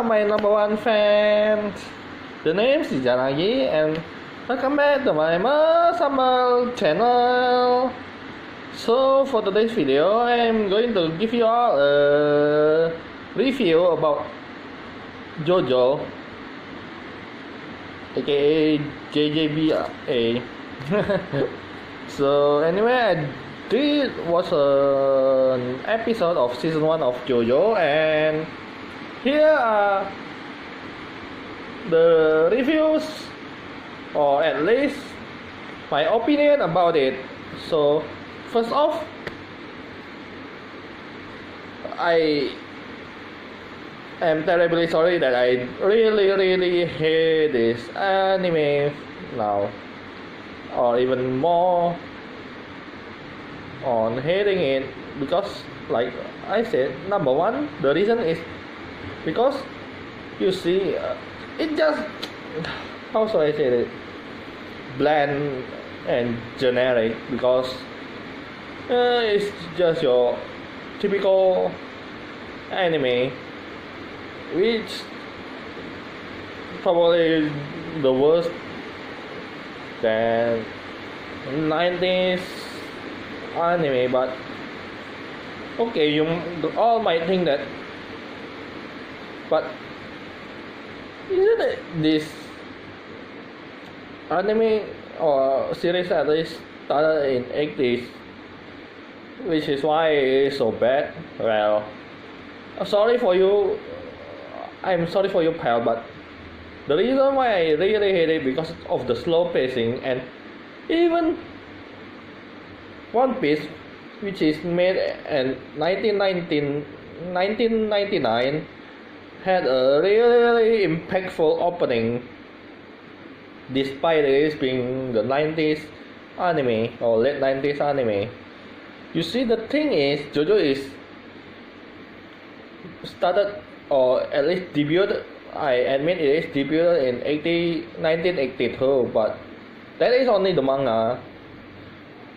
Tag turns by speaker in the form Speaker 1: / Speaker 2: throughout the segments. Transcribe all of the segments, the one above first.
Speaker 1: my number one fans. The name is Janagi and welcome back to my Sambal channel. So for today's video, I'm going to give you all a review about JoJo, aka JJBA. So anyway, I did watch an episode of season 1 of JoJo, and here are the reviews, or at least my opinion about it. So first off, I am terribly sorry that I really hate this anime now, or even more on hating it, because like I said, number one, the reason is because you see it just, how should I say it, bland and generic, because it's just your typical anime, which probably the worst than 90s anime. But okay, you all might think that, but isn't it this anime or series at least started in 80s, which is why it's so bad? Well, I'm sorry for you, pal, but the reason why I really hate it because of the slow pacing. And even One Piece, which is made in 1999, had a really impactful opening, despite it being the 90s anime or late 90s anime. You see, the thing is, JoJo is started, or at least debuted, I admit it is debuted in 1982, but that is only the manga.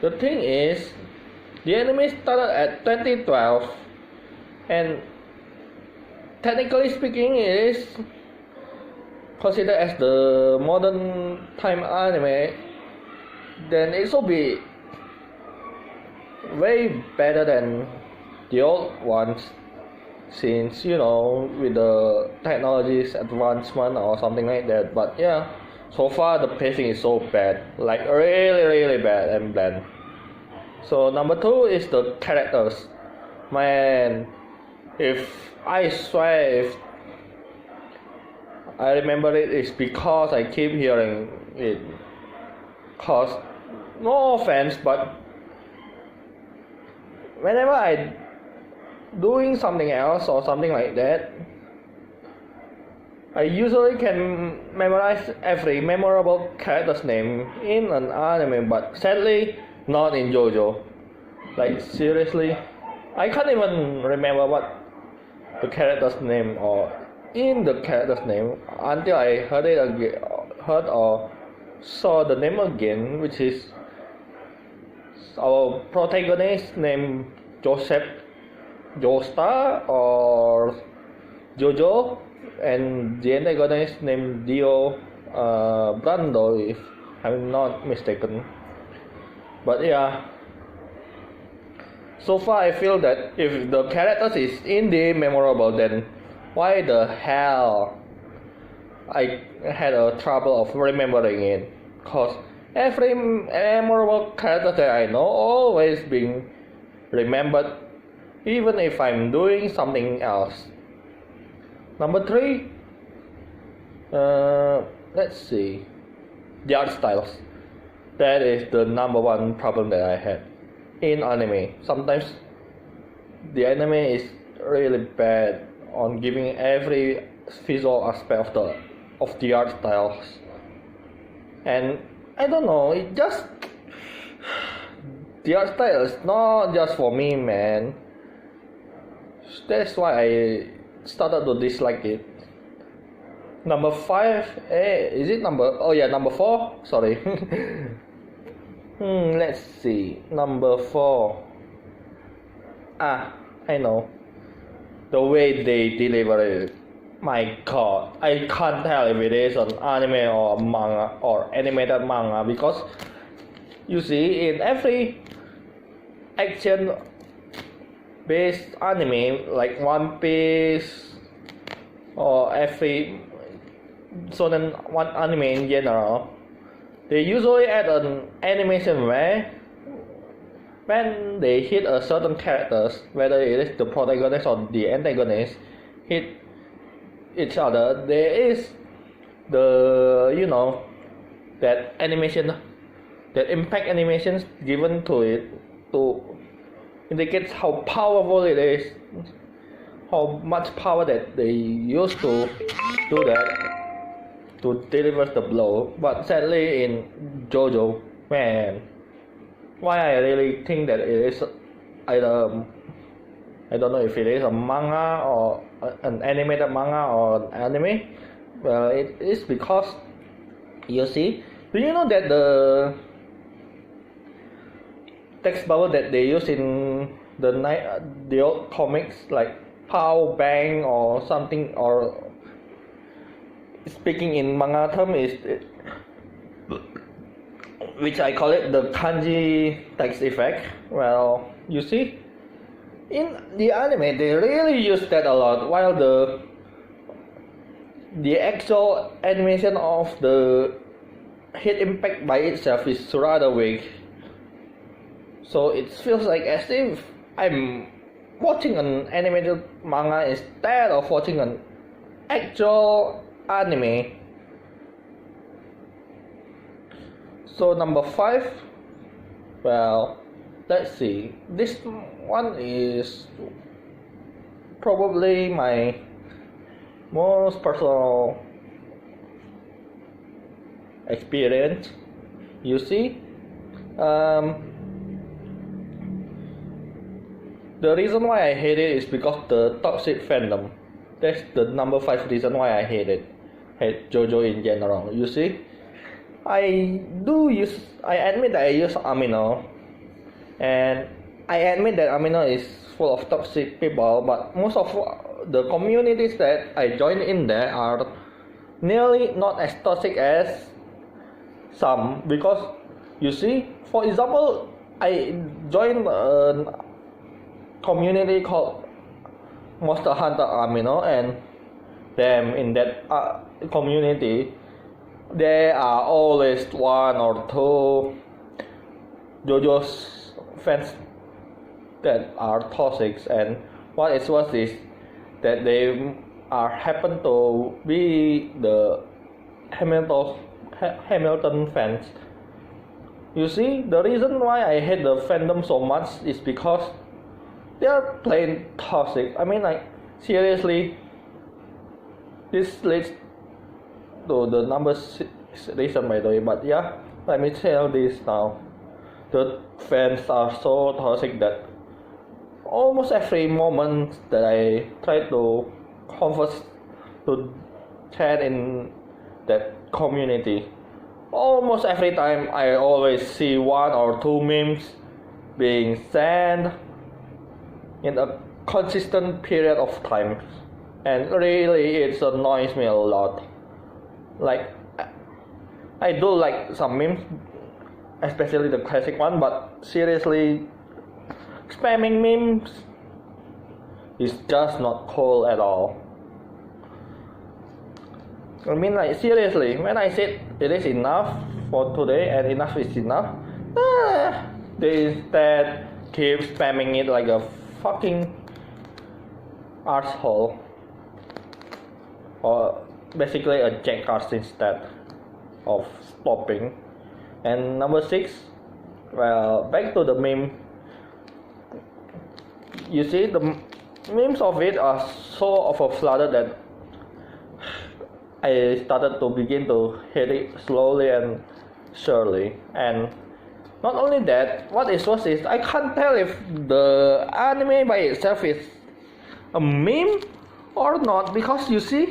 Speaker 1: The thing is, the anime started at 2012, and technically speaking, it is considered as the modern time anime. Then it should be way better than the old ones, since, you know, with the technology's advancement or something like that. But yeah, so far the pacing is so bad, like really bad and bland. So number two is the characters. Man, if I swear, if I remember it, it's because I keep hearing it. Cause no offense, but whenever I doing something else or something like that, I usually can memorize every memorable character's name in an anime, but sadly not in JoJo. Like seriously, I can't even remember what the character's name or in the character's name until I heard it again, heard or saw the name again, which is our protagonist named Joseph, Joestar, or Jojo, and the antagonist named Dio Brando, if I'm not mistaken. But yeah, so far I feel that if the characters is indeed memorable, then why the hell I had a trouble of remembering it? Cause every memorable character that I know always being remembered, even if I'm doing something else. Number three, let's see, the art styles. That is the number one problem that I had in anime. Sometimes the anime is really bad on giving every visual aspect of the art styles, and I don't know, it just, the art style is not just for me, man. That's why I started to dislike it. Number 5, is it number, oh yeah, number 4, sorry. Let's see, number 4. I know. The way they deliver it. my god, I can't tell if it is an anime or manga or animated manga, because you see in every action based anime like One Piece or every shonen one anime in general, they usually add an animation where when they hit a certain characters, whether it is the protagonist or the antagonist, hit each other, there is the that animation, that impact animations given to it to indicate how powerful it is, how much power that they used to do that to deliver the blow. But sadly in JoJo, man, why I really think that it is either, I don't know if it is a manga or an animated manga or an anime. Well, it is because you see, do you know that the text bubble that they use in the old comics like pow bang or something, or speaking in manga term, is which I call it the kanji text effect? Well, you see, in the anime they really use that a lot, while the actual animation of the hit impact by itself is rather weak. So it feels like as if I'm watching an animated manga instead of watching an actual anime. So number 5, well, let's see. This one is probably my most personal experience. You see, the reason why I hate it is because the toxic fandom. That's the number 5 reason why I hate JoJo in general. You see, I admit that I use Amino, and I admit that Amino is full of toxic people, but most of the communities that I join in there are nearly not as toxic as some. Because you see, for example, I joined a community called Monster Hunter Amino, and them in that community there are always 1 or 2 JoJo's fans that are toxic, and what is worse is that they happen to be the Hamilton fans. You see, the reason why I hate the fandom so much is because they are plain toxic. I mean, like, seriously, this leads to the number 6 reason, by the way. But yeah, let me tell this now. The fans are so toxic that almost every moment that I try to converse to chat in that community, almost every time I always see 1 or 2 memes being sent in a consistent period of time, and really it annoys me a lot. Like, I do like some memes, especially the classic one, but seriously, spamming memes is just not cool at all. I mean, like, seriously, when I said it is enough for today and enough is enough, they instead keep spamming it like a fucking arsehole, or basically a jackass instead of stopping. And number 6, well, back to the meme. You see, the memes of it are so overflooded that I started to begin to hate it slowly and surely. And not only that, what is worse is I can't tell if the anime by itself is a meme or not, because you see,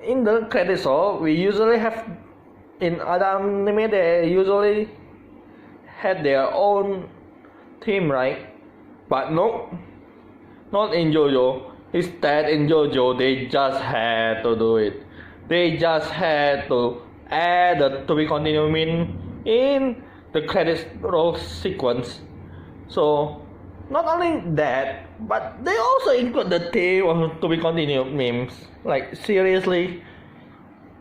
Speaker 1: in the credits roll, we usually have, in other anime they usually had their own theme, right? But no, not in JoJo. Instead, in JoJo, they just had to do it. They just had to add the to be continued meme in the credits roll sequence. So, not only that, but they also include the theme of to be continued memes. Like, seriously?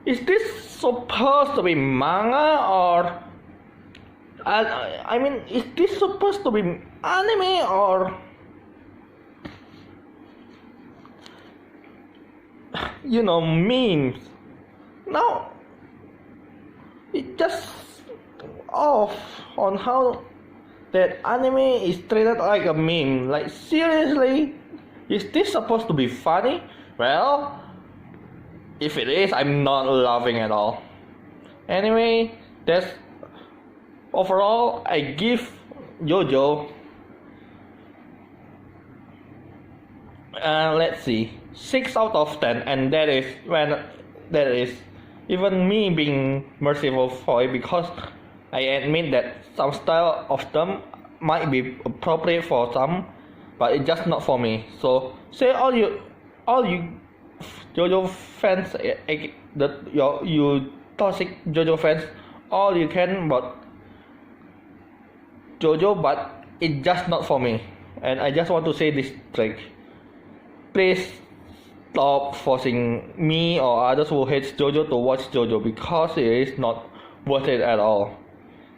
Speaker 1: Is this supposed to be manga or... I mean, is this supposed to be anime or... you know, memes? No. It just off on how that anime is treated like a meme. Like, seriously? Is this supposed to be funny? Well, if it is, I'm not laughing at all. Anyway, that's overall, I give JoJo let's see, 6 out of 10, and that is even me being merciful for it, because I admit that some style of them might be appropriate for some, but it's just not for me. So say all you JoJo fans, you toxic JoJo fans, all you can about JoJo, but it's just not for me. And I just want to say this trick. Please stop forcing me or others who hate JoJo to watch JoJo, because it is not worth it at all.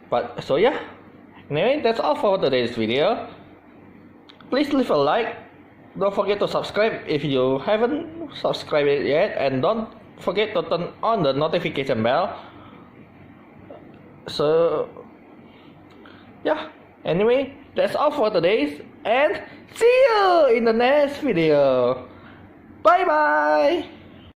Speaker 1: But so yeah, anyway, that's all for today's video. Please leave a like. Don't forget to subscribe if you haven't subscribed it yet, and don't forget to turn on the notification bell. So yeah, anyway, that's all for today's, and see you in the next video. Bye bye.